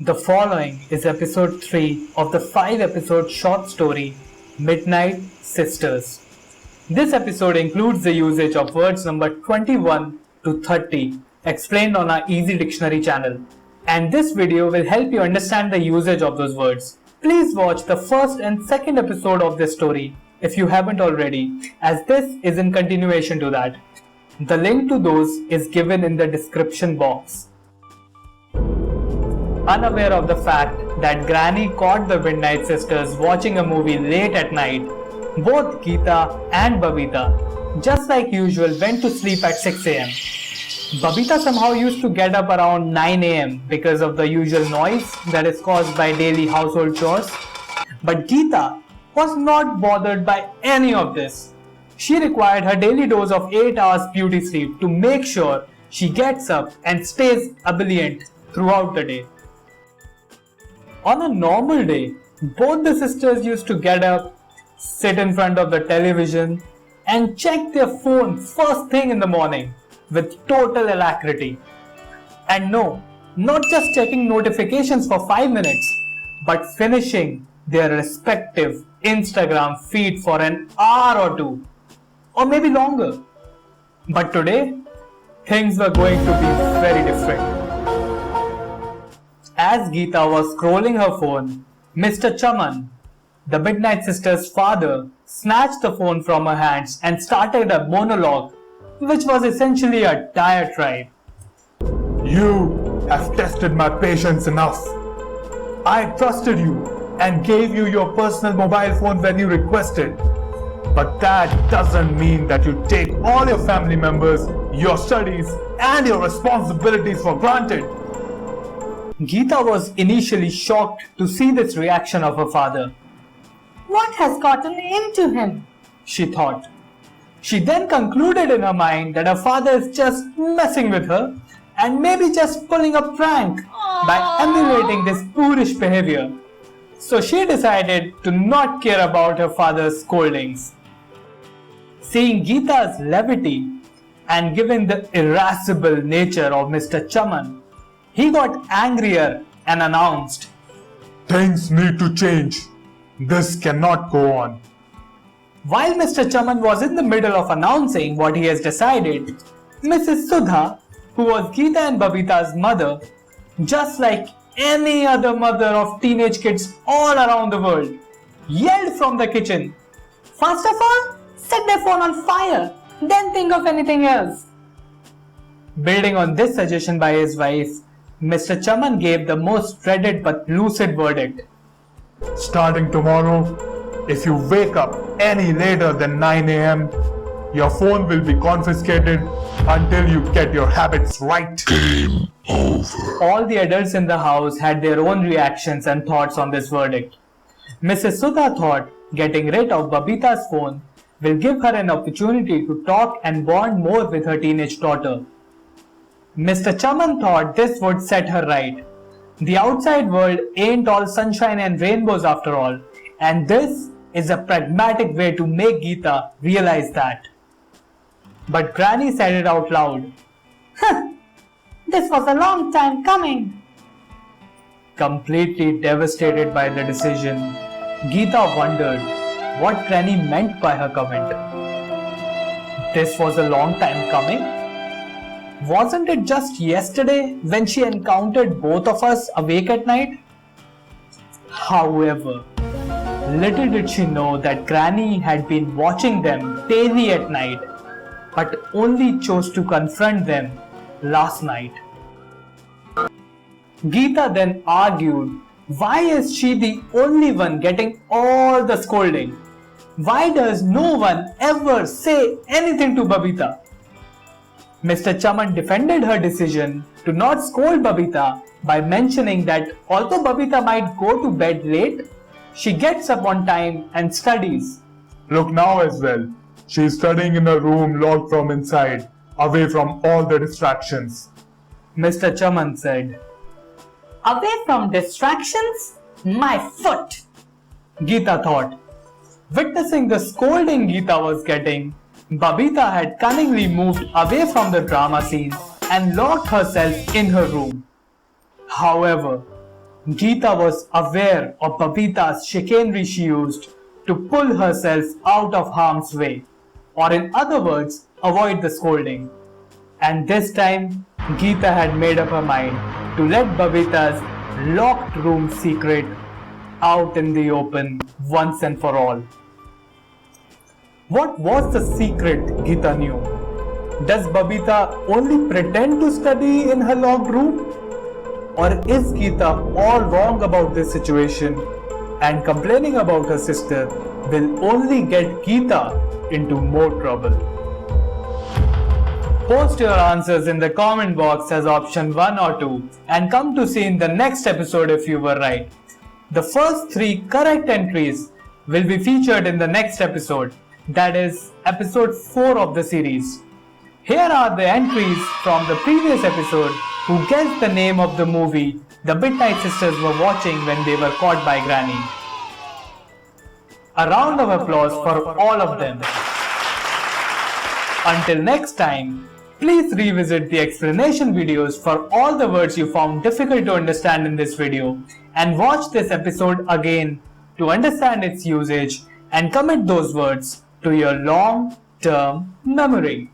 The following is episode 3 of the 5-episode short story Midnight Sisters. This episode includes the usage of words number 21 to 30 explained on our Easy Dictionary channel. And this video will help you understand the usage of those words. Please watch the first and second episode of this story if you haven't already, as this is in continuation to that. The link to those is given in the description box. Unaware of the fact that Granny caught the Midnight Sisters watching a movie late at night, both Geeta and Babita, just like usual, went to sleep at 6 am. Babita somehow used to get up around 9 am because of the usual noise that is caused by daily household chores. But Geeta was not bothered by any of this. She required her daily dose of 8 hours beauty sleep to make sure she gets up and stays ebullient throughout the day. On a normal day, both the sisters used to get up, sit in front of the television, and check their phone first thing in the morning with total alacrity. And no, not just checking notifications for 5 minutes, but finishing their respective Instagram feed for an hour or two, or maybe longer. But today, things were going to be very different. As Geeta was scrolling her phone, Mr. Chaman, the Midnight Sisters' father, snatched the phone from her hands and started a monologue, which was essentially a diatribe. You have tested my patience enough. I trusted you and gave you your personal mobile phone when you requested. But that doesn't mean that you take all your family members, your studies, and your responsibilities for granted. Geeta was initially shocked to see this reaction of her father. What has gotten into him? She thought. She then concluded in her mind that her father is just messing with her and maybe just pulling a prank by emulating this boorish behavior. So she decided to not care about her father's scoldings. Seeing Geeta's levity and given the irascible nature of Mr. Chaman, he got angrier and announced, Things need to change. This cannot go on. While Mr. Chaman was in the middle of announcing what he has decided, Mrs. Sudha, who was Geeta and Babita's mother, just like any other mother of teenage kids all around the world, yelled from the kitchen, First of all, set their phone on fire, then think of anything else. Building on this suggestion by his wife, Mr. Chaman gave the most dreaded but lucid verdict. Starting tomorrow, if you wake up any later than 9 am, your phone will be confiscated until you get your habits right. Game over. All the adults in the house had their own reactions and thoughts on this verdict. Mrs. Sudha thought getting rid of Babita's phone will give her an opportunity to talk and bond more with her teenage daughter. Mr. Chaman thought this would set her right. The outside world ain't all sunshine and rainbows after all, and this is a pragmatic way to make Geeta realize that. But Granny said it out loud. This was a long time coming. Completely devastated by the decision, Geeta wondered what Granny meant by her comment. This was a long time coming? Wasn't it just yesterday when she encountered both of us awake at night? However, little did she know that Granny had been watching them daily at night, but only chose to confront them last night. Geeta then argued, why is she the only one getting all the scolding? Why does no one ever say anything to Babita? Mr. Chaman defended her decision to not scold Babita by mentioning that although Babita might go to bed late, she gets up on time and studies. Look now as well. She is studying in a room locked from inside, away from all the distractions. Mr. Chaman said. Away from distractions? My foot! Geeta thought. Witnessing the scolding Geeta was getting, Babita had cunningly moved away from the drama scene and locked herself in her room. However, Geeta was aware of Babita's chicanery she used to pull herself out of harm's way, or in other words, avoid the scolding. And this time, Geeta had made up her mind to let Babita's locked room secret out in the open once and for all. What was the secret Geeta knew? Does Babita only pretend to study in her locked room? Or is Geeta all wrong about this situation and complaining about her sister will only get Geeta into more trouble? Post your answers in the comment box as option 1 or 2 and come to see in the next episode if you were right. The first 3 correct entries will be featured in the next episode, that is episode 4 of the series. Here are the entries from the previous episode who guessed the name of the movie the Midnight Sisters were watching when they were caught by Granny. A round of applause for all of them. Until next time, please revisit the explanation videos for all the words you found difficult to understand in this video and watch this episode again to understand its usage and commit those words to your long-term memory.